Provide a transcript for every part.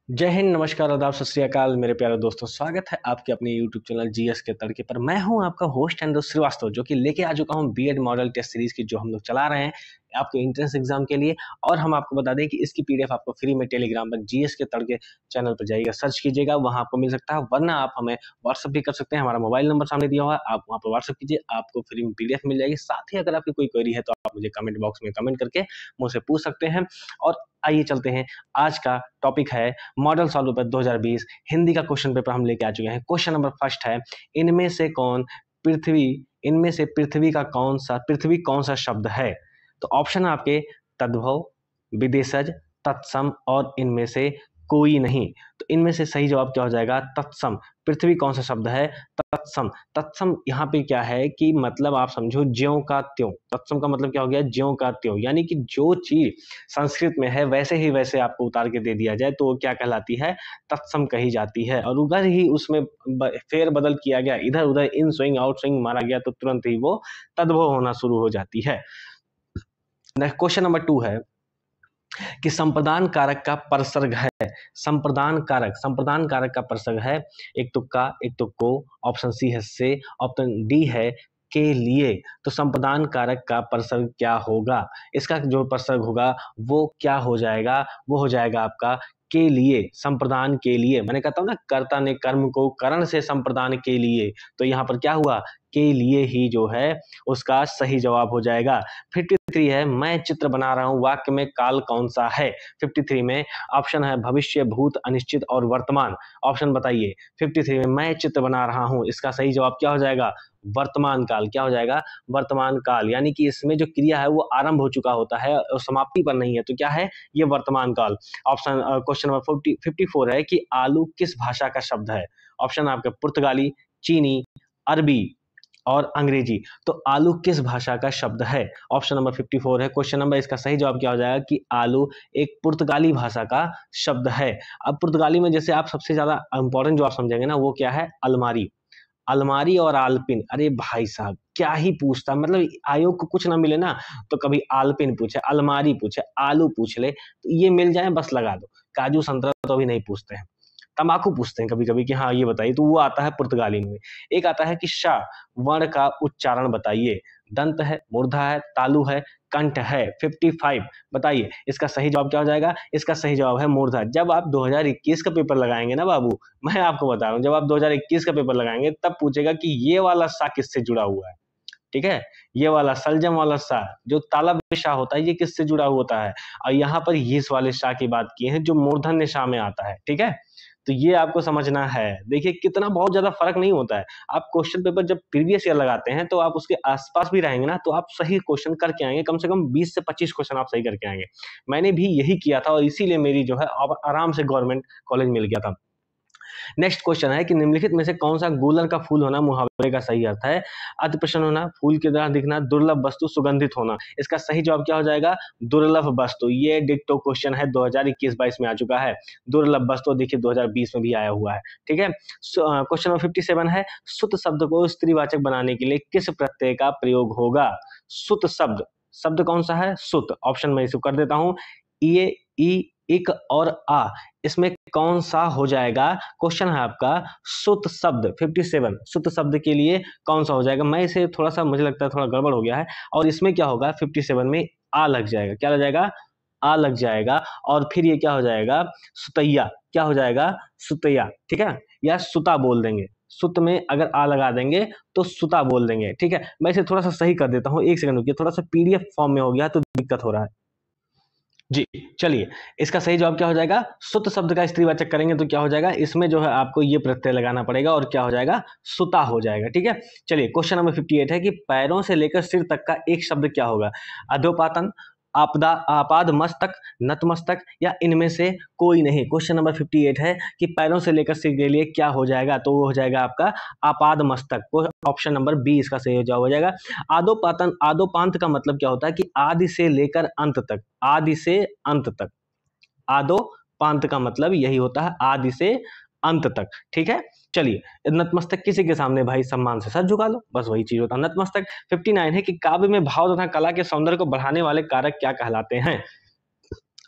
जय हिंद, नमस्कार, आदाब, सत श्री अकाल मेरे प्यारे दोस्तों। स्वागत है आपके अपने यूट्यूब चैनल जीएस के तड़के पर। मैं हूं आपका होस्ट एंड दोस्त श्रीवास्तव, जो कि लेके आ चुका हूं बीएड मॉडल टेस्ट सीरीज की, जो हम लोग चला रहे हैं आपके एंट्रेंस एग्जाम के लिए। और हम आपको बता दें कि इसकी पीडीएफ आपको फ्री में टेलीग्राम पर जीएस के तड़के चैनल पर जाइएगा, सर्च कीजिएगा, वहां आपको मिल सकता है। वरना आप हमें व्हाट्सअप भी कर सकते हैं, हमारा मोबाइल नंबर सामने दिया हुआ है, आप वहां पर व्हाट्सअप कीजिए, आपको फ्री में पीडीएफ मिल जाएगी। साथ ही अगर आपकी कोई क्वेरी है तो आप मुझे कमेंट बॉक्स में कमेंट करके मुझसे पूछ सकते हैं। और आइए चलते हैं, आज का टॉपिक है मॉडल सॉल्व पेपर 2020 हिंदी का क्वेश्चन पेपर हम लेके आ चुके हैं। क्वेश्चन नंबर फर्स्ट है, इनमें से पृथ्वी कौन सा शब्द है? तो ऑप्शन है आपके तद्भव, विदेशज, तत्सम और इनमें से कोई नहीं। तो इनमें से सही जवाब क्या हो जाएगा? तत्सम। पृथ्वी कौन सा शब्द है? तत्सम। तत्सम यहाँ पे क्या है कि मतलब आप समझो ज्यों का त्यों। तत्सम का मतलब क्या हो गया? ज्यों का त्यों, यानी कि जो चीज संस्कृत में है वैसे ही वैसे आपको उतार के दे दिया जाए तो वो क्या कहलाती है? तत्सम कही जाती है। और उधर ही उसमें फेर बदल किया गया, इधर उधर इन स्विंग आउट स्विंग मारा गया तो तुरंत ही वो तद्भव होना शुरू हो जाती है। नेक्स्ट क्वेश्चन नंबर 2 है कि संप्रदान कारक का परसर्ग है। संप्रदान कारक का परसर्ग है, एक तुक्का, एक तुक्को, ऑप्शन सी है से, ऑप्शन डी है के लिए। तो संप्रदान कारक का परसर्ग क्या होगा? इसका जो परसर्ग होगा वो क्या हो जाएगा? वो हो जाएगा आपका के लिए, संप्रदान के लिए। मैंने कहता हूं ना, कर्ता ने कर्म को करण से संप्रदान के लिए, तो यहाँ पर क्या हुआ? के लिए ही जो है उसका सही जवाब हो जाएगा। 53 है, मैं चित्र बना रहा हूं, वाक्य में काल कौन सा है? 53 में ऑप्शन है भविष्य, भूत, अनिश्चित और वर्तमान। ऑप्शन बताइए। 53 में मैं चित्र बना रहा हूं, इसका सही जवाब क्या हो जाएगा? वर्तमान काल। क्या हो जाएगा? वर्तमान काल, यानी कि इसमें जो क्रिया है वो आरंभ हो चुका होता है और समाप्ति पर नहीं है, तो क्या है? ये वर्तमान काल। ऑप्शन क्वेश्चन नंबर 54 है कि आलू किस भाषा का शब्द है? ऑप्शन आपके पुर्तगाली, चीनी, अरबी और अंग्रेजी। तो आलू किस भाषा का शब्द है? ऑप्शन नंबर 54 है क्वेश्चन नंबर। इसका सही जवाब क्या हो जाएगा कि आलू एक पुर्तगाली भाषा का शब्द है। अब पुर्तगाली में जैसे आप सबसे ज्यादा इंपॉर्टेंट जो आप समझेंगे ना, वो क्या है? अलमारी। अलमारी और आलपिन, अरे भाई साहब क्या ही पूछता, मतलब आयोग को कुछ ना मिले ना तो कभी आलपिन पूछे, अलमारी पूछे, आलू पूछ ले, तो ये मिल जाए बस लगा दो। काजू संतरा तो अभी नहीं पूछते हैं, तंबाकू पूछते हैं कभी कभी कि हाँ ये बताइए, तो वो आता है पुर्तगाली में। एक आता है कि श वर्ण का उच्चारण बताइए। दंत है, मूर्धा है, तालु है, कंठ है। 55 बताइए, इसका सही जवाब क्या हो जाएगा? इसका सही जवाब है मूर्धा। जब आप 2021 का पेपर लगाएंगे ना बाबू, मैं आपको बता रहा हूँ, जब आप 2021 का पेपर लगाएंगे तब पूछेगा कि ये वाला सा किससे जुड़ा हुआ है। ठीक है, ये वाला सलजम वाला सा जो तालब शाह होता है, ये किससे जुड़ा हुआ होता है? और यहाँ पर इस वाले शाह की बात की है जो मूर्धन्य शाह में आता है। ठीक है, तो ये आपको समझना है। देखिए कितना बहुत ज्यादा फर्क नहीं होता है। आप क्वेश्चन पेपर जब प्रीवियस ईयर लगाते हैं तो आप उसके आसपास भी रहेंगे ना, तो आप सही क्वेश्चन करके आएंगे, कम से कम 20 से 25 क्वेश्चन आप सही करके आएंगे। मैंने भी यही किया था और इसीलिए मेरी जो है अब आराम से गवर्नमेंट कॉलेज मिल गया था। नेक्स्ट क्वेश्चन है कि निम्नलिखित में से कौन सा गूलर का फूल होना मुहावरे का सही अर्थ है? अति प्रसन्न होना, फूल की तरह दिखना, दुर्लभ वस्तु, सुगंधित होना। इसका सही जवाब क्या हो जाएगा? दुर्लभ वस्तु। ये डिक्टो क्वेश्चन है 2021-22 में आ चुका है। दुर्लभ वस्तु देखिए 2020 में भी आया हुआ है। ठीक है, क्वेश्चन नंबर 57 है, सुत शब्द को स्त्रीवाचक बनाने के लिए किस प्रत्यय का प्रयोग होगा? सुत शब्द कौन सा है? सुत। ऑप्शन में इसको कर देता हूं, ये, ई, इक और आ, इसमें कौन सा हो जाएगा? क्वेश्चन है आपका सुत शब्द। 57 सुत शब्द के लिए कौन सा हो जाएगा? मैं इसे थोड़ा सा, मुझे लगता है थोड़ा गड़बड़ हो गया है, और इसमें क्या होगा? 57 में आ लग जाएगा। क्या लग जाएगा? आ लग जाएगा। और फिर ये क्या हो जाएगा? सुतैया। क्या हो जाएगा? सुतैया। ठीक है, या सुता बोल देंगे। सुत में अगर आ लगा देंगे तो सुता बोल देंगे। ठीक है, मैं इसे थोड़ा सा सही कर देता हूँ, एक सेकंड रुकिए, थोड़ा सा पीडीएफ फॉर्म में हो गया तो दिक्कत हो रहा है जी। चलिए, इसका सही जवाब क्या हो जाएगा? सुत शब्द का स्त्रीवाचक करेंगे तो क्या हो जाएगा? इसमें जो है आपको ये प्रत्यय लगाना पड़ेगा और क्या हो जाएगा? सुता हो जाएगा। ठीक है, चलिए क्वेश्चन नंबर 58 है कि पैरों से लेकर सिर तक का एक शब्द क्या होगा? अधोपातन, आपदा, आपाद मस्तक, नतमस्तक या इनमें से कोई नहीं। क्वेश्चन नंबर 58 है कि पैरों से लेकर सिर के लिए क्या हो जाएगा? तो वो हो जाएगा आपका आपाद मस्तक। ऑप्शन नंबर बी इसका सही जवाब हो जाएगा। आदोपातन, आदोपांत का मतलब क्या होता है? कि आदि से लेकर अंत तक, आदि से अंत तक। आदो पांत का मतलब यही होता है, आदि से अंत तक। ठीक है, चलिए, नतमस्तक किसी के सामने भाई सम्मान से सर झुका लो, बस वही चीज होता है नतमस्तक। 59 है कि काव्य में भाव तथा कला के सौंदर्य को बढ़ाने वाले कारक क्या कहलाते हैं?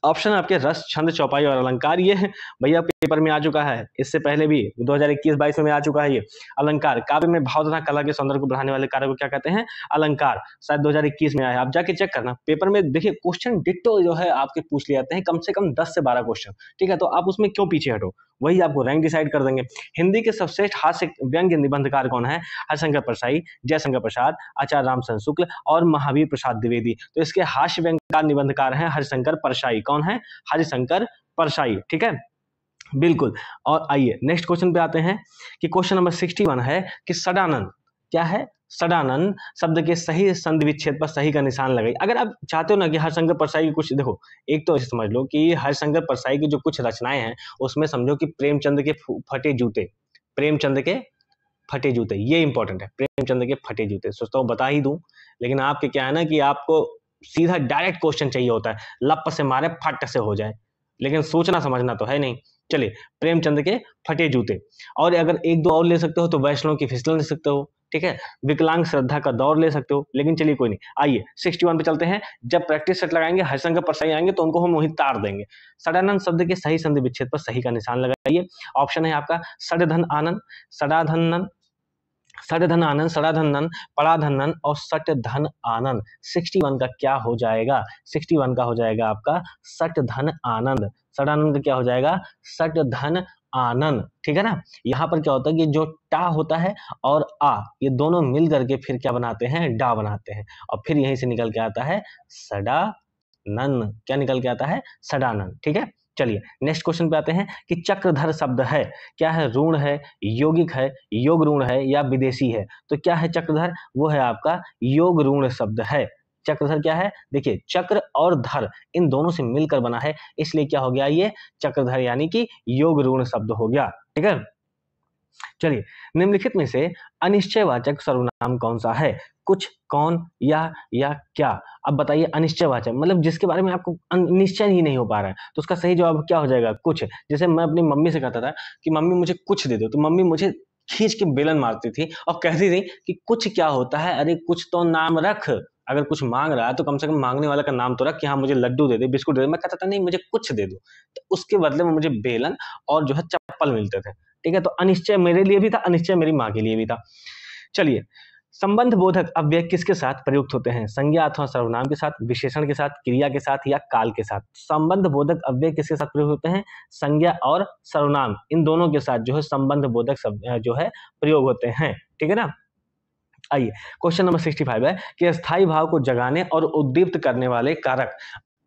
ऑप्शन आपके रस, छंद, चौपाई और अलंकार। ये भैया पेपर में आ चुका है, इससे पहले भी 2021-22 में आ चुका है ये। अलंकार, काव्य में भाव तथा कला के सौंदर्य को बढ़ाने वाले कार्य को क्या कहते हैं? अलंकार। शायद 2021 में आया, आप जाके चेक करना पेपर में। देखिए क्वेश्चन डिट्टो जो है आपके पूछ लिए जाते हैं, कम से कम 10 से 12 क्वेश्चन, ठीक है? तो आप उसमें क्यों पीछे हटो, वही आपको रैंक डिसाइड कर देंगे। हिंदी के सर्वश्रेष्ठ हास्य व्यंग्य निबंधकार कौन है? हरिशंकर परसाई, जयशंकर प्रसाद, आचार्य रामचंद्र शुक्ल और महावीर प्रसाद द्विवेदी। तो इसके हास्य व्यंग्यकार निबंधकार हैं हरिशंकर परसाई। कौन है? हरिशंकर परसाई, ठीक है, बिल्कुल। और आइए नेक्स्ट क्वेश्चन पे आते हैं कि क्वेश्चन नंबर 61 है कि सडानन क्या है? सडानन शब्द के सही संधि विच्छेद पर सही का निशान लगाइए। अगर आप चाहते हो ना कि हरिशंकर परसाई की कुछ, देखो एक तो ऐसे समझ लो कि हरिशंकर परसाई की जो कुछ रचनाएं हैं उसमें समझो कि प्रेमचंद के फटे जूते, प्रेमचंद के फटे जूते, ये इंपॉर्टेंट है, प्रेमचंद के फटे जूते। सोचता हूँ बता ही दूं, लेकिन आपके क्या है ना कि आपको सीधा डायरेक्ट क्वेश्चन चाहिए होता है, लप से मारे फट से हो जाए, लेकिन सोचना समझना तो है नहीं। चलिए, प्रेमचंद के फटे जूते। और अगर एक दो और ले सकते हो तो वैष्णव की फिसलन ले सकते हो, ठीक है, विकलांग श्रद्धा का दौर ले सकते हो, लेकिन चलिए कोई नहीं। आइए 61 पे चलते हैं। जब प्रैक्टिस सेट लगाएंगे हरिशंकर परसाई आएंगे तो उनको हम वहीं तार देंगे। सडानंद शब्द के सही संधि विच्छेद पर सही का निशान लगाइए। ऑप्शन है आपका सडधन आनंद, सडाधनन, सडधन आनंद, सडाधनन, पड़ाधनन और सटधन आनंद। 61 का क्या हो जाएगा? 61 का हो जाएगा आपका सटधन आनंद। सडानंद का क्या हो जाएगा? सटधन आनंद, ठीक है ना। यहाँ पर क्या होता है कि जो टा होता है और आ, ये दोनों मिल करके फिर क्या बनाते हैं? डा बनाते हैं, और फिर यहीं से निकल के आता है सडानन। क्या निकल के आता है? सडानन, ठीक है। चलिए नेक्स्ट क्वेश्चन पे आते हैं कि चक्रधर शब्द है, क्या है? ऋण है, यौगिक है, योग ऋण है या विदेशी है? तो क्या है चक्रधर? वो है आपका योग ऋण शब्द है। चक्रधर क्या है? देखिए चक्र और धर इन दोनों से मिलकर बना है, इसलिए क्या हो गया? ये चक्रधर यानी कि योग ऋण शब्द हो गया, ठीक है। चलिए, निम्नलिखित में से अनिश्चयवाचक सर्वनाम कौन सा है? कुछ, कौन, या क्या? अब बताइए, अनिश्चयवाचक मतलब जिसके बारे में आपको निश्चय ही नहीं हो पा रहा है, तो उसका सही जवाब क्या हो जाएगा? कुछ। जैसे मैं अपनी मम्मी से कहता था कि मम्मी मुझे कुछ दे दो, तो मम्मी मुझे खींच के बेलन मारती थी और कहती थी कि कुछ क्या होता है, अरे कुछ तो नाम रख, अगर कुछ मांग रहा है तो कम से कम मांगने वाला का नाम तो रख कि हाँ मुझे लड्डू दे दे, बिस्कुट दे दे। मैं कहता था नहीं, मुझे कुछ दे दो, तो उसके बदले में मुझे बेलन और जो है चप्पल मिलते थे, ठीक है। तो अनिश्चय मेरे लिए भी था, अनिश्चय मेरी माँ के लिए भी था। चलिए, संबंध बोधक अव्यय किसके साथ प्रयुक्त होते हैं? संज्ञा अथवा सर्वनाम के साथ, विशेषण के साथ, क्रिया के साथ या काल के साथ? संबंध बोधक अव्यय किसके साथ प्रयुक्त होते हैं? संज्ञा और सर्वनाम, इन दोनों के साथ जो है संबंध बोधक जो है प्रयोग होते हैं, ठीक है ना। आइए क्वेश्चन नंबर 65 है कि अस्थायी भाव को जगाने और उद्दीप्त करने वाले कारक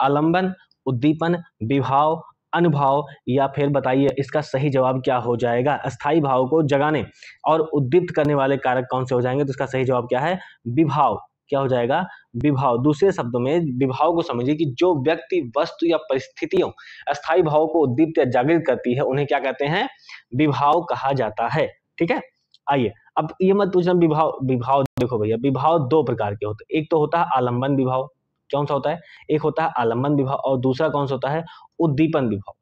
आलंबन, उद्दीपन, विभाव, अनुभाव, या फिर बताइए इसका सही जवाब क्या हो जाएगा? अस्थायी भाव को जगाने और उद्दीप्त करने वाले कारक कौन से हो जाएंगे? तो इसका सही जवाब क्या है? विभाव। क्या हो जाएगा? विभाव। दूसरे शब्दों में विभाव को समझिए कि जो व्यक्ति, वस्तु या परिस्थितियों अस्थायी भाव को उद्दीप्त या जागृत करती है उन्हें क्या कहते हैं? विभाव कहा जाता है, ठीक है। आइए, अब ये मत पूछना विभाव, विभाव देखो भैया, विभाव दो प्रकार के होते हैं। एक तो होता है आलंबन विभाव, कौन सा होता है? एक होता है आलंबन विभाव, और दूसरा कौन सा होता है? उद्दीपन विभाव।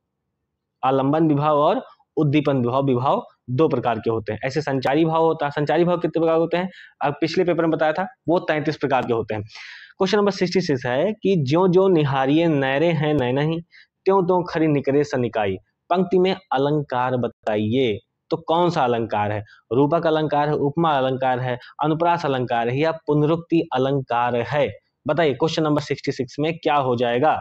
आलंबन विभाव और उद्दीपन विभाव, विभाव दो प्रकार के होते हैं। ऐसे संचारी भाव होता है। संचारी भाव कितने प्रकार होते हैं? अब पिछले पेपर में बताया था, वो 33 प्रकार के होते हैं। क्वेश्चन नंबर 66 है कि ज्यो ज्यो निहारिये नैरे हैं नैनही, त्यों त्यों खरी निकरे सनिकाई। पंक्ति में अलंकार बताइए, तो कौन सा अलंकार है? रूपक अलंकार है, उपमा अलंकार है, अनुप्रास अलंकार है या पुनरुक्ति अलंकार है? बताइए क्वेश्चन नंबर 66 में क्या हो जाएगा?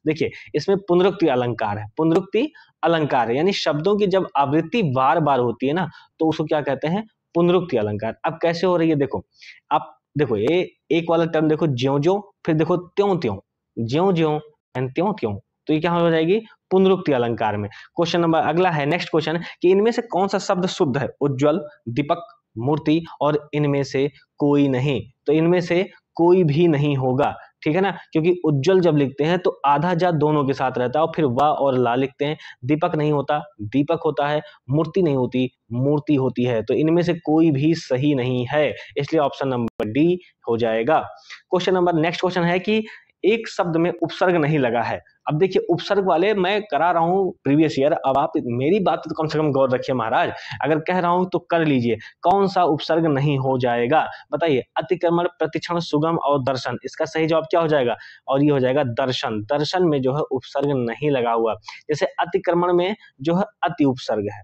देखिए इसमें पुनरुक्ति अलंकार है, पुनरुक्ति अलंकार है, यानी शब्दों की जब आवृत्ति बार बार होती है ना तो उसको क्या कहते हैं? पुनरुक्ति अलंकार। अब कैसे हो रही है देखो, आप देखो ये एक वाला टर्म देखो, ज्यों ज्यों, फिर देखो त्यों त्यों, ज्यों ज्यों एंड त्यों त्यों, तो ये क्या हो जाएगी? पुनरुक्ति अलंकार में। क्वेश्चन नंबर अगला है, नेक्स्ट क्वेश्चन, कि इनमें से कौन सा शब्द शुद्ध है? उज्ज्वल, दीपक, मूर्ति और इनमें से कोई नहीं। तो इनमें से कोई भी नहीं होगा, ठीक है ना, क्योंकि उज्ज्वल जब लिखते हैं तो आधा जा दोनों के साथ रहता है और फिर वा और ला लिखते हैं। दीपक नहीं होता, दीपक होता है। मूर्ति नहीं होती, मूर्ति होती है। तो इनमें से कोई भी सही नहीं है, इसलिए ऑप्शन नंबर डी हो जाएगा। क्वेश्चन नंबर नेक्स्ट क्वेश्चन है कि एक शब्द में उपसर्ग नहीं लगा है। अब देखिए उपसर्ग वाले मैं करा रहा हूं प्रीवियस ईयर, अब आप मेरी बात तो कम से कम गौर रखिए महाराज, अगर कह रहा हूं तो कर लीजिए। कौन सा उपसर्ग नहीं हो जाएगा बताइए? अतिक्रमण, प्रतिक्षण, सुगम और दर्शन, इसका सही जवाब क्या हो जाएगा? और ये हो जाएगा दर्शन। दर्शन में जो है उपसर्ग नहीं लगा हुआ। जैसे अतिक्रमण में जो है अति उपसर्ग है,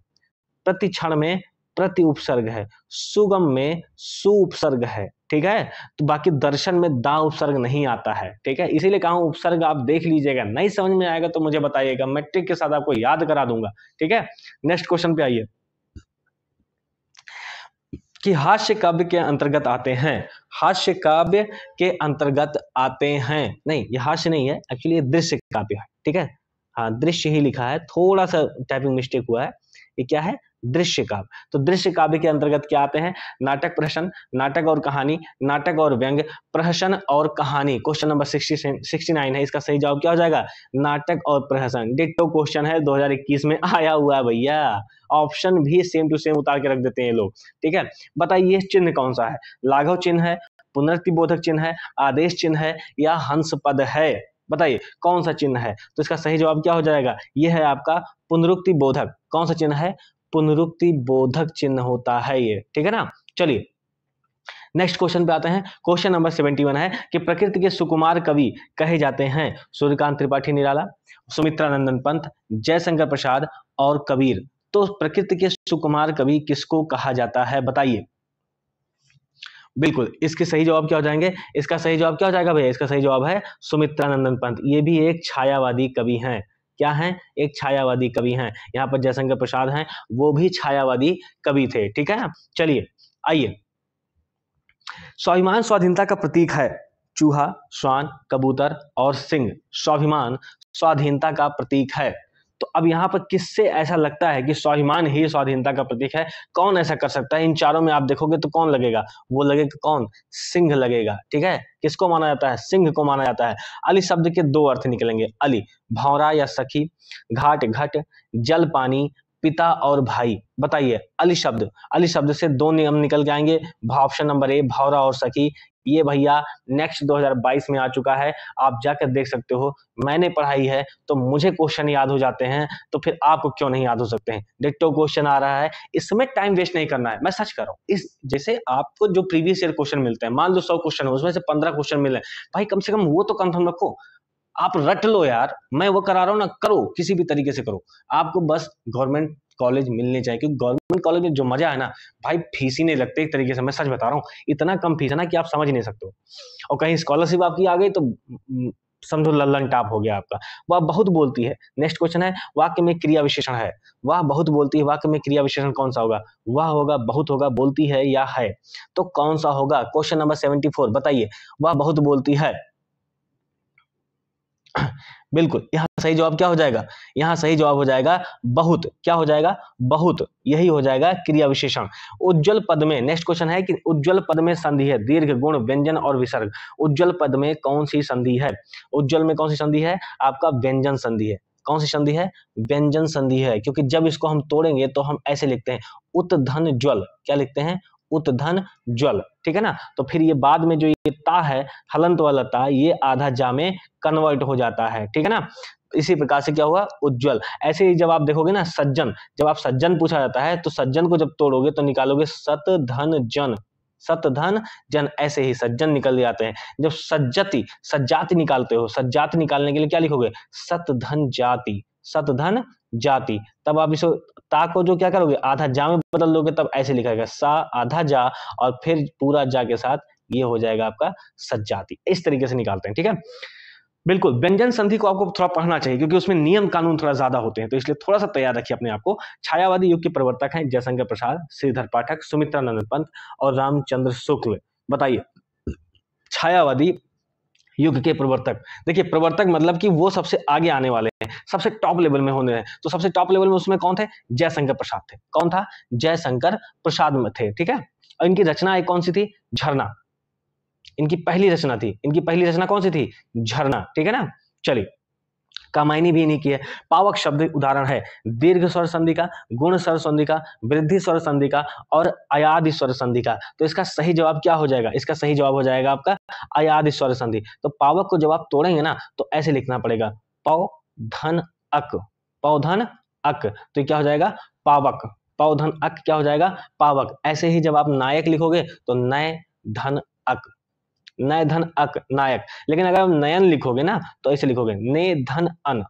प्रतिक्षण में प्रति उपसर्ग है, सुगम में सु उपसर्ग है, ठीक है। तो बाकी दर्शन में दा उपसर्ग नहीं आता है, ठीक है। इसीलिए कहा हूं उपसर्ग आप देख लीजिएगा, नहीं समझ में आएगा तो मुझे बताइएगा, मैं ट्रिक के साथ आपको याद करा दूंगा, ठीक है। नेक्स्ट क्वेश्चन पे आइए कि हास्य काव्य के अंतर्गत आते हैं, हास्य काव्य के अंतर्गत आते हैं, नहीं ये हास्य नहीं है, एक्चुअली ये दृश्य काव्य है, ठीक है। हाँ दृश्य ही लिखा है, थोड़ा सा टाइपिंग मिस्टेक हुआ है। ये क्या है? दृश्य काव्य। तो दृश्य काव्य के अंतर्गत क्या आते हैं? नाटक, प्रहसन, नाटक और कहानी, नाटक और व्यंग, प्रहसन और कहानी। क्वेश्चन नंबर 69 है, इसका सही जवाब क्या हो जाएगा? नाटक और प्रहसन। डिट्टो क्वेश्चन है, 2021 में आया हुआ है भैया, ऑप्शन भी सेम टू सेम उतार के रख देते हैं लोग, ठीक है। बताइए ये चिन्ह कौन सा है? लाघव चिन्ह है, पुनरुक्तिबोधक चिन्ह है, आदेश चिन्ह है या हंस पद है? बताइए कौन सा चिन्ह है? तो इसका सही जवाब क्या हो जाएगा? यह है आपका पुनरुक्ति बोधक। कौन सा चिन्ह है? पुनरुक्ति बोधक चिन्ह होता है ये, ठीक है ना। चलिए नेक्स्ट क्वेश्चन पे आते हैं। क्वेश्चन नंबर 71 है कि प्रकृति के सुकुमार कवि कहे जाते हैं सूर्यकांत त्रिपाठी निराला, सुमित्रा नंदन पंत, जयशंकर प्रसाद और कबीर। तो प्रकृति के सुकुमार कवि किसको कहा जाता है बताइए? बिल्कुल, इसके सही जवाब क्या हो जाएंगे? इसका सही जवाब क्या हो जाएगा भैया? इसका सही जवाब है सुमित्रा नंदन पंत। ये भी एक छायावादी कवि हैं। क्या हैं? एक छायावादी कवि हैं। यहाँ पर जयशंकर प्रसाद हैं, वो भी छायावादी कवि थे, ठीक है ना। चलिए आइए, स्वाभिमान स्वाधीनता का प्रतीक है। चूहा, श्वान, कबूतर और सिंह स्वाभिमान स्वाधीनता का प्रतीक है। तो अब यहाँ पर किससे ऐसा लगता है कि स्वाभिमान ही स्वाधीनता का प्रतीक है? कौन ऐसा कर सकता है? इन चारों में आप देखोगे तो कौन लगेगा? वो लगेगा कौन? सिंह लगेगा, ठीक है। किसको माना जाता है? सिंह को माना जाता है। अली शब्द के दो अर्थ निकलेंगे। अली भौरा या सखी, घाट घट, जल पानी, पिता और भाई। बताइए अली शब्द से दो नियम निकल के आएंगे। ऑप्शन नंबर ए भौरा और सखी। ये भैया नेक्स्ट 2022 में आ चुका है, आप जाकर देख सकते हो। मैंने पढ़ाई है तो मुझे क्वेश्चन याद हो जाते हैं, तो फिर आपको क्यों नहीं याद हो सकते हैं? डिट्टो क्वेश्चन आ रहा है, इसमें टाइम वेस्ट नहीं करना है, मैं सच कर रहा हूँ। इस जैसे आपको जो प्रीवियस ईयर क्वेश्चन मिलते हैं, मान लो 100 क्वेश्चन है, उसमें से 15 क्वेश्चन मिले, भाई कम से कम वो तो कंफर्म रखो। आप रट लो यार, मैं वो करा रहा हूं ना, करो किसी भी तरीके से करो। आपको बस गवर्नमेंट कॉलेज मिलने चाहिए, क्योंकि गवर्नमेंट कॉलेज में जो मजा है ना भाई, फीस ही नहीं लगते एक तरीके से, मैं सच बता रहा हूँ। इतना कम फीस है ना कि आप समझ नहीं सकते हो। और कहीं स्कॉलरशिप आपकी आ गई तो समझो लल्लन टाप हो गया आपका। वह बहुत बोलती है। नेक्स्ट क्वेश्चन है, वाक्य में क्रिया विशेषण है। वह बहुत बोलती है, वाक्य में क्रिया विशेषण कौन सा होगा? वह होगा, बहुत होगा, बोलती है या है? तो कौन सा होगा? क्वेश्चन नंबर 74 बताइए। वह बहुत बोलती है। बिल्कुल, यहाँ सही जवाब क्या हो जाएगा? यहाँ सही जवाब हो जाएगा बहुत। क्या हो जाएगा? बहुत, यही हो जाएगा क्रिया विशेषण। उज्ज्वल पद में नेक्स्ट क्वेश्चन है कि उज्ज्वल पद में संधि है, दीर्घ, गुण, व्यंजन और विसर्ग। उज्ज्वल पद में कौन सी संधि है? उज्ज्वल में कौन सी संधि है? आपका व्यंजन संधि है। कौन सी संधि है? व्यंजन संधि है, क्योंकि जब इसको हम तोड़ेंगे तो हम ऐसे लिखते हैं उत धन ज्वल। क्या लिखते हैं? उत धन ज्वल, ठीक है ना। तो फिर ये बाद में जो ये ता है, हलंत वाला ता, ये आधा जा में कन्वर्ट हो जाता है, ठीक है ना। इसी प्रकार से क्या हुआ? उज्जवल। ऐसे ही जब आप देखोगे ना सज्जन, जब आप सज्जन पूछा जाता है तो सज्जन को जब तोड़ोगे तो निकालोगे सत धन जन, सत धन जन, ऐसे ही सज्जन निकल जाते हैं। जब सज्जाति निकालते हो, सज्जाति निकालने के लिए क्या लिखोगे? सत धन जाति, सत धन जाति। तब आप इसको ता को जो क्या करोगे? आधा जा में बदल दोगे, तब ऐसे लिखेगा सा आधा जा और फिर पूरा जा के साथ ये हो जाएगा आपका सज्जाति। इस तरीके से निकालते हैं, ठीक है। बिल्कुल, व्यंजन संधि को आपको थोड़ा पढ़ना चाहिए, क्योंकि उसमें नियम कानून थोड़ा ज्यादा होते हैं, तो इसलिए थोड़ा सा तैयार रखिए अपने आप को। छायावादी युग के प्रवर्तक हैं जयशंकर प्रसाद, श्रीधर पाठक, सुमित्रा नंदन पंत और रामचंद्र शुक्ल। बताइए छायावादी युग के प्रवर्तक। देखिए प्रवर्तक मतलब कि वो सबसे आगे आने वाले हैं, सबसे टॉप लेवल में होने हैं। तो सबसे टॉप लेवल में उसमें कौन थे? जयशंकर प्रसाद थे। कौन था? जयशंकर प्रसाद में थे, ठीक है। और इनकी रचना एक कौन सी थी? झरना। इनकी पहली रचना थी। इनकी पहली रचना कौन सी थी? झरना, ठीक है ना। चलिए कामायनी भी इन्हीं की है। पावक शब्द उदाहरण है दीर्घ स्वर संधि का, गुण स्वर संधि का, वृद्धि स्वर संधि का और अयादि स्वर संधि का। तो इसका सही जवाब क्या हो जाएगा? इसका सही जवाब हो जाएगा आपका अयादि स्वर संधि। तो पावक को जब आप तोड़ेंगे ना तो ऐसे लिखना पड़ेगा पौ धन अक, पौ धन अक, तो क्या हो जाएगा पावक, पौ धन अक क्या हो जाएगा पावक। ऐसे ही जब आप नायक लिखोगे तो नय धन अक, नय धन अक नायक। लेकिन अगर आप नयन लिखोगे ना तो ऐसे लिखोगे ने धन अन,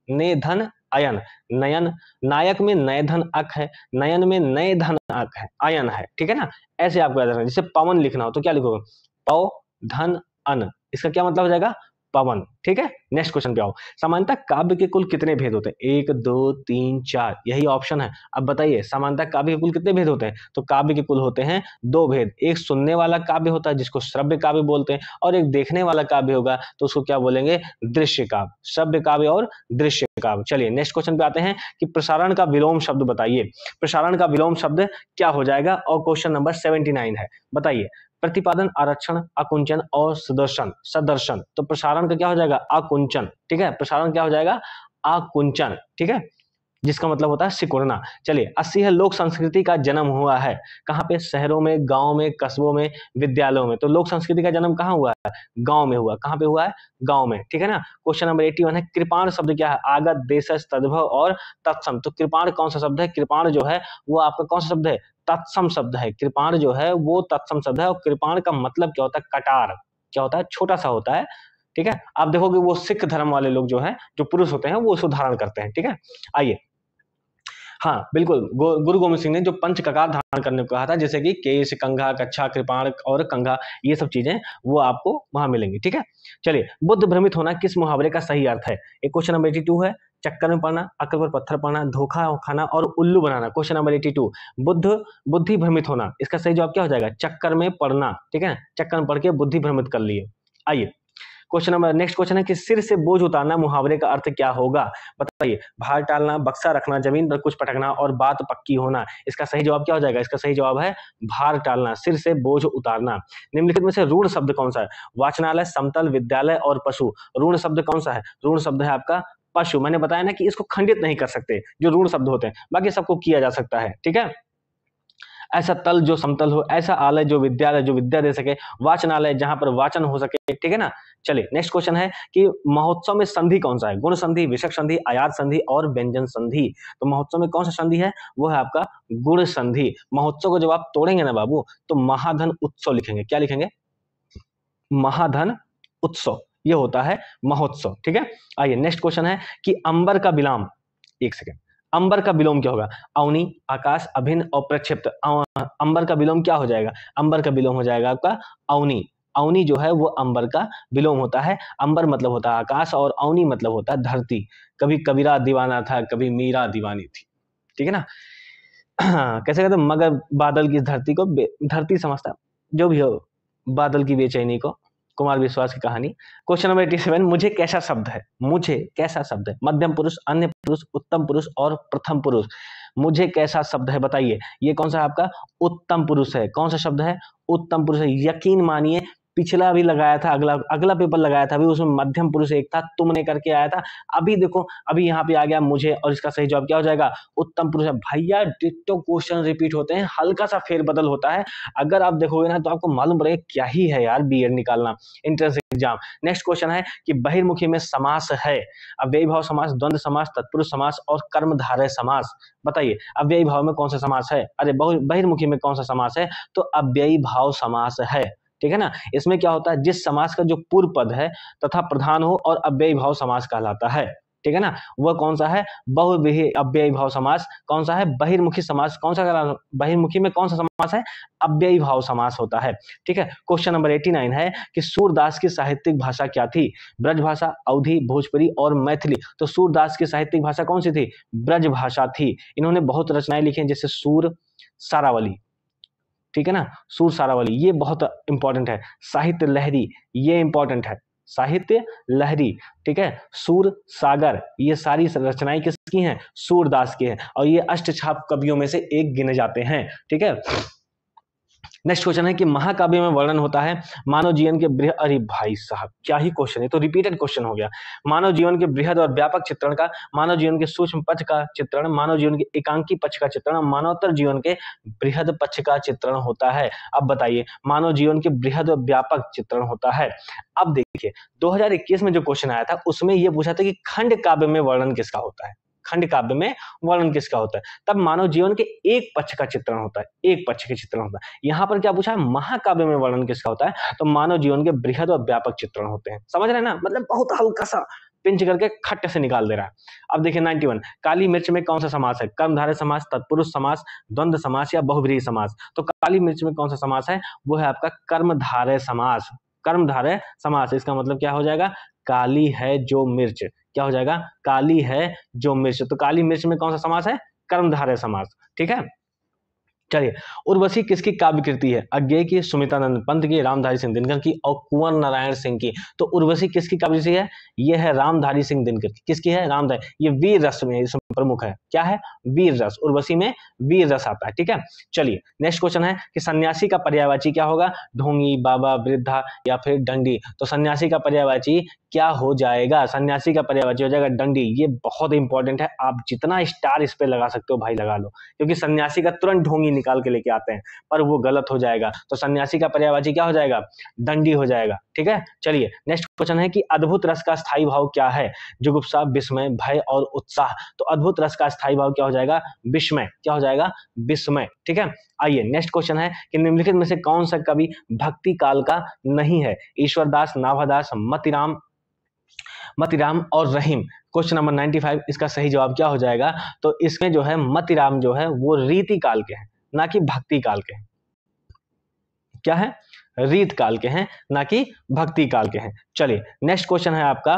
ने धन अयन, नयन, नायक में नय धन अक है, नयन में नय धन अक है, अयन है, ठीक है ना। ऐसे आपको याद रखना। जैसे पवन लिखना हो तो क्या लिखोगे पौ धन अन, इसका क्या मतलब हो जाएगा पवन, ठीक है। नेक्स्ट क्वेश्चन पे आओ। सामान्यतः काव्य के कुल कितने भेद होते हैं? 1 2 3 4, यही ऑप्शन है। अब बताइए सामान्यतः काव्य के कुल कितने भेद होते हैं? तो काव्य के कुल होते हैं 2 भेद। एक सुनने वाला काव्य होता है जिसको श्रव्य काव्य बोलते हैं, और एक देखने वाला काव्य होगा तो उसको क्या बोलेंगे दृश्य काव्य, श्रव्य काव्य और दृश्य काव्य। चलिए नेक्स्ट क्वेश्चन पे आते हैं कि प्रसारण का विलोम शब्द बताइए। प्रसारण का विलोम शब्द क्या हो जाएगा? और क्वेश्चन नंबर 79 है, बताइए। प्रतिपादन, आरक्षण, आकुंचन और सदर्शन, सदर्शन। तो प्रसारण का क्या हो जाएगा आकुंचन, ठीक है। प्रसारण क्या हो जाएगा आकुंचन, ठीक है, जिसका मतलब होता है सिकुड़ना। चलिए 80 है लोक संस्कृति का जन्म हुआ है कहाँ पे? शहरों में, गांव में, कस्बों में, विद्यालयों में। तो लोक संस्कृति का जन्म कहाँ हुआ है? गांव में हुआ। कहाँ पे हुआ है? गांव में, ठीक है ना। क्वेश्चन नंबर 81 है कृपाण शब्द क्या है? आगत, देशज, तद्भव और तत्सम। तो कृपाण कौन सा शब्द है? कृपाण जो है वो आपका कौन सा शब्द है? तत्सम शब्द है। कृपाण जो है वो तत्सम शब्द है। और कृपाण का मतलब क्या होता है? कटार, क्या होता है? छोटा सा होता है, ठीक है। आप देखोगे वो सिख धर्म वाले लोग जो है, जो पुरुष होते हैं वो उसको धारण करते हैं, ठीक है। आइए, हाँ बिल्कुल, गुरु गोविंद सिंह ने जो पंच ककार धारण करने को कहा था, जैसे कि केश, कंघा, कच्छा, कृपाण और कंघा, ये सब चीजें वो आपको वहां मिलेंगी, ठीक है। चलिए, बुद्ध भ्रमित होना किस मुहावरे का सही अर्थ है? एक क्वेश्चन नंबर 82 है चक्कर में पड़ना, अक्ल पर पत्थर पड़ना, धोखा खाना और उल्लू बनाना। क्वेश्चन नंबर 82 बुद्धि भ्रमित होना, इसका सही जवाब क्या हो जाएगा? चक्कर में पड़ना, ठीक है, चक्कर में पड़ के बुद्धि भ्रमित कर लिए। आइए क्वेश्चन नंबर नेक्स्ट क्वेश्चन है कि सिर से बोझ उतारना मुहावरे का अर्थ क्या होगा? बताइए। भार टालना, बक्सा रखना, जमीन पर कुछ पटकना और बात पक्की होना। इसका सही जवाब क्या हो जाएगा? इसका सही जवाब है भार टालना, सिर से बोझ उतारना। निम्नलिखित में से ऋण शब्द कौन सा है? वाचनालय, समतल, विद्यालय और पशु। ऋण शब्द कौन सा है? ऋण शब्द है आपका पशु। मैंने बताया ना कि इसको खंडित नहीं कर सकते जो ऋण शब्द होते हैं, बाकी सबको किया जा सकता है, ठीक है। ऐसा तल जो समतल हो, ऐसा आलय जो विद्यालय जो विद्या दे सके, वाचनालय जहां पर वाचन हो सके, ठीक है ना। चलिए नेक्स्ट क्वेश्चन है कि महोत्सव में संधि कौन सा है? गुण संधि, विषक संधि, आयात संधि और व्यंजन संधि। तो महोत्सव में कौन सा संधि है? वो है आपका गुण संधि। महोत्सव को जब आप तोड़ेंगे ना बाबू तो महाधन उत्सव लिखेंगे। क्या लिखेंगे? महाधन उत्सव, ये होता है महोत्सव, ठीक है। आइए नेक्स्ट क्वेश्चन है कि अंबर का विलोम, एक सेकेंड, अंबर का विलोम क्या होगा? अवनी, आकाश, अभिन्न और प्रक्षिप्त। अंबर का विलोम क्या हो जाएगा? अंबर का विलोम हो जाएगा आपका अवनी। अवनी जो है वो अंबर का विलोम होता है। अंबर मतलब होता है आकाश और अवनी मतलब होता है धरती। कभी कबीरा दीवाना था, कभी मीरा दीवानी थी, ठीक है ना। कैसे कहते मगर बादल की धरती को धरती समझता, जो भी हो, बादल की बेचैनी को, कुमार विश्वास की कहानी। क्वेश्चन नंबर 87 मुझे कैसा शब्द है? मुझे कैसा शब्द है? मध्यम पुरुष, अन्य पुरुष, उत्तम पुरुष और प्रथम पुरुष। मुझे कैसा शब्द है बताइए। ये कौन सा है आपका? उत्तम पुरुष है। कौन सा शब्द है? उत्तम पुरुष है। यकीन मानिए पिछला भी लगाया था, अगला पेपर लगाया था, अभी उसमें मध्यम पुरुष एक था, तुमने करके आया था। अभी देखो अभी यहाँ पे आ गया मुझे, और इसका सही जवाब क्या हो जाएगा? उत्तम पुरुष है। भैया डिट्टो क्वेश्चन रिपीट होते हैं, हल्का सा फेरबदल होता है। अगर आप देखोगे ना तो आपको मालूम पड़ेगा क्या ही है यार बीएड निकालना, एंट्रेंस एग्जाम। नेक्स्ट क्वेश्चन है कि बहिर्मुखी में समास है। अव्ययी भाव समास, द्वंद्व समास, तत्पुरुष समास और कर्मधारय समास। बताइए अव्ययी भाव में कौन सा समास है? अरे बहिर्मुखी में कौन सा समास है? तो अव्ययी भाव समास है, ठीक है ना। इसमें क्या होता है? जिस समास का जो पूर्व पद है तथा प्रधान हो और अव्ययी भाव समास कहलाता है, ठीक है ना। वह कौन सा है? बहुव्रीहि अव्ययी भाव समास। कौन सा है? बहिर्मुखी समास। कौन सा कहलाता? बहिर्मुखी में कौन सा समास है? अव्ययी भाव समास होता है, ठीक है। क्वेश्चन नंबर 89 है कि सूरदास की साहित्यिक भाषा क्या थी? ब्रज भाषा, अवधी, भोजपुरी और मैथिली। तो सूरदास की साहित्यिक भाषा कौन सी थी? ब्रज भाषा थी। इन्होंने बहुत रचनाएं लिखी हैं, जैसे सूर सारावली, ठीक है ना, सूर सारावली, ये बहुत इंपॉर्टेंट है। साहित्य लहरी, ये इंपॉर्टेंट है, साहित्य लहरी, ठीक है। सूर सागर, ये सारी रचनाएं किसकी हैं? सूरदास की हैं, और ये अष्टछाप कवियों में से एक गिने जाते हैं, ठीक है। नेक्स्ट क्वेश्चन है कि महाकाव्य में वर्णन होता है मानव जीवन के बृहद, अरे भाई साहब क्या ही क्वेश्चन है, तो रिपीटेड क्वेश्चन हो गया। मानव जीवन के बृहद और व्यापक चित्रण का, मानव जीवन के सूक्ष्म पक्ष का चित्रण, मानव जीवन के एकांकी पक्ष का चित्रण, मानवतर जीवन के बृहद पक्ष का चित्रण होता है। अब बताइए, मानव जीवन के बृहद और व्यापक चित्रण होता है। अब देखिए 2021 में जो क्वेश्चन आया था उसमें यह पूछा था कि खंड काव्य में वर्णन किसका होता है, खंड काव्य में वर्णन किसका होता है, तब मानव जीवन के एक पक्ष का चित्रण होता है, एक पक्ष का चित्रण होता है। यहां पर क्या पूछा है, महाकाव्य में वर्णन किसका होता है, तो मानव जीवन के बृहद और व्यापक चित्रण होते हैं। समझ रहे हैं ना, मतलब बहुत हल्का सा पिंच करके खट्टे से निकाल दे रहा है। अब देखिए 91, काली मिर्च में कौन सा समास है, कर्मधारय समास, तत्पुरुष समास, द्वंद्व समास या बहुव्रीहि समास। तो काली मिर्च में कौन सा समास है, वो है आपका कर्मधारय समास, कर्मधारय समास। इसका मतलब क्या हो जाएगा, काली है जो मिर्च, क्या हो जाएगा, काली है जो मिर्च। तो काली मिर्च में कौन सा समास है, कर्मधारय समास। ठीक है, चलिए, उर्वशी किसकी काव्य कृति है, अज्ञेय की, सुमित्रानंद पंत की, रामधारी सिंह दिनकर की और कुंवर नारायण सिंह की। तो उर्वशी किसकी काव्य कृति है, ये है रामधारी सिंह दिनकर की। किसकी है, रामधारी, ये वीर रस में इसमें प्रमुख है, क्या है, वीर रस, उर्वशी में वीर रस आता है। ठीक है, चलिए नेक्स्ट क्वेश्चन है कि सन्यासी का पर्यायवाची क्या होगा, ढोंगी, बाबा, वृद्धा या फिर दंडी। तो सन्यासी का पर्यायवाची क्या हो जाएगा, सन्यासी का पर्यायवाची हो जाएगा दंडी। ये बहुत इंपॉर्टेंट है, आप जितना स्टार इस पे लगा सकते हो भाई लगा लो, क्योंकि सन्यासी का तुरंत ढोंगी निकाल के लेके आते हैं, पर वो गलत हो जाएगा। तो सन्यासी का पर्यायवाची क्या हो जाएगा, दंडी हो जाएगा। ठीक है, चलिए नेक्स्ट क्वेश्चन है कि अद्भुत रस का स्थायी भाव क्या है, जुगुप्सा, विस्मय, भय और उत्साह। तो अद्भुत रस का स्थायी भाव क्या हो जाएगा, विस्मय, क्या हो जाएगा, विस्मय। ठीक है, आइए नेक्स्ट क्वेश्चन है कि निम्नलिखित में से कौन सा कवि भक्ति काल का नहीं है, ईश्वरदास, नाभादास, मतिराम और रहीम। क्वेश्चन नंबर 95, इसका सही जवाब क्या हो जाएगा, तो इसमें जो है मतिराम जो है वो रीति काल के हैं, ना कि भक्ति काल के हैं। क्या है, रीत काल के हैं, ना कि भक्ति काल के हैं। चलिए नेक्स्ट क्वेश्चन है आपका,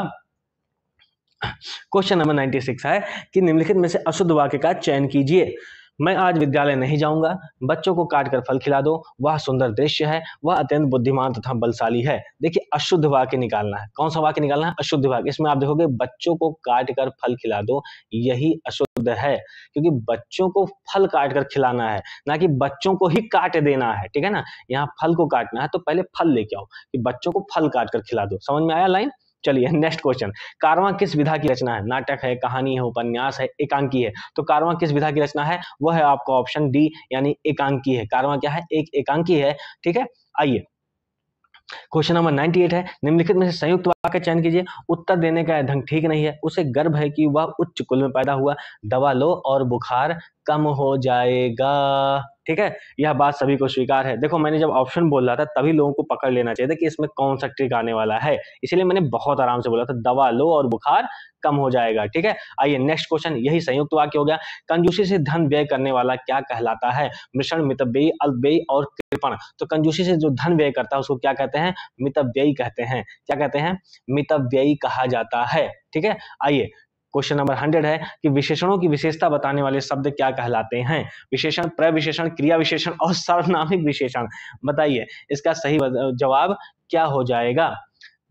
क्वेश्चन नंबर 96 है कि निम्नलिखित में से अशुद्ध वाक्य का चयन कीजिए। मैं आज विद्यालय नहीं जाऊंगा, बच्चों को काट कर फल खिला दो, वह सुंदर दृश्य है, वह अत्यंत बुद्धिमान तथा बलशाली है। देखिए अशुद्ध वाक्य निकालना है, कौन सा वाक्य निकालना है, अशुद्ध वाक्य। इसमें आप देखोगे बच्चों को काट कर फल खिला दो, यही अशुद्ध है, क्योंकि बच्चों को फल काट कर खिलाना है, ना कि बच्चों को ही काट देना है। ठीक है ना, यहाँ फल को काटना है तो पहले फल लेके आओ, कि बच्चों को फल काट कर खिला दो। समझ में आया लाइन। चलिए नेक्स्ट क्वेश्चन, कारवां किस विधा की रचना है, नाटक है, कहानी है, उपन्यास है, एकांकी है। तो कारवां किस विधा की रचना है, वो है आपका ऑप्शन डी, यानी एकांकी है। कारवां क्या है, एक एकांकी है। ठीक है, आइए क्वेश्चन नंबर 98 है, निम्नलिखित में से संयुक्त वाक्य का चयन कीजिए। उत्तर देने का ढंग ठीक नहीं है, उसे गर्व है कि वह उच्च कुल में पैदा हुआ, दवा लो और बुखार कम हो जाएगा। ठीक है, यह बात सभी को स्वीकार है। देखो मैंने जब ऑप्शन बोल रहा था तभी लोगों को पकड़ लेना चाहिए था कि इसमें कौन सा ट्रिक आने वाला है, इसलिए मैंने बहुत आराम से बोला था, दवा लो और बुखार कम हो जाएगा। ठीक है, आइए नेक्स्ट क्वेश्चन, यही संयुक्त वाक्य हो गया। कंजूसी से धन व्यय करने वाला क्या कहलाता है, मिश्रण, मितव्ययी, अल्पव्ययी और कृपण। तो कंजूसी से जो धन व्यय करता है उसको क्या कहते हैं, मितव्ययी कहते हैं। क्या कहते हैं, मितव्ययी कहा जाता है। ठीक है, आइए क्वेश्चन नंबर 100 है कि विशेषणों की विशेषता बताने वाले शब्द क्या कहलाते हैं, विशेषण, प्रविशेषण, क्रिया विशेषण और सार्वनामिक विशेषण। बताइए इसका सही जवाब क्या हो जाएगा।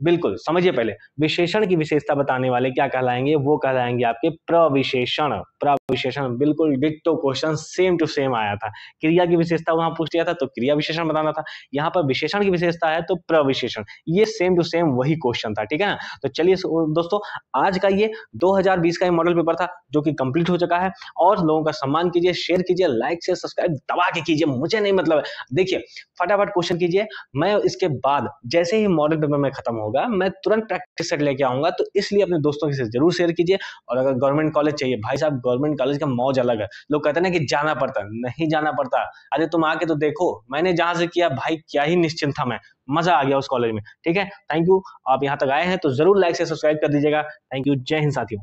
बिल्कुल समझिए, पहले विशेषण की विशेषता बताने वाले क्या कहलाएंगे, वो कहलाएंगे आपके प्रविशेषण। प्रविशेषण बिल्कुल ditto question same to same आया था। क्रिया की विशेषता वहां पूछ लिया था तो क्रिया विशेषण बताना था, यहाँ पर विशेषण की विशेषता है तो प्रविशेषण, ये सेम टू सेम वही क्वेश्चन था। ठीक है ना, तो चलिए दोस्तों आज का ये 2020 का मॉडल पेपर था जो कि कंप्लीट हो चुका है। और लोगों का सम्मान कीजिए, शेयर कीजिए, लाइक से सब्सक्राइब दबा के कीजिए, मुझे नहीं मतलब देखिए फटाफट क्वेश्चन कीजिए। मैं इसके बाद जैसे ही मॉडल पेपर में खत्म होगा मैं तुरंत प्रैक्टिस सेट लेके आऊंगा, तो इसलिए अपने दोस्तों के साथ जरूर शेयर कीजिए। और अगर गवर्नमेंट कॉलेज चाहिए, भाई साहब गवर्नमेंट कॉलेज का मौज अलग है। लोग कहते हैं ना कि जाना पड़ता, नहीं जाना पड़ता, अरे तुम आके तो देखो, मैंने जहां से किया भाई क्या ही निश्चिंत था मैं, मजा आ गया उस कॉलेज में। ठीक है, थैंक यू, आप यहाँ तक आए हैं तो जरूर लाइक से सब्सक्राइब कर दीजिएगा। थैंक यू, जय हिंद साथियों।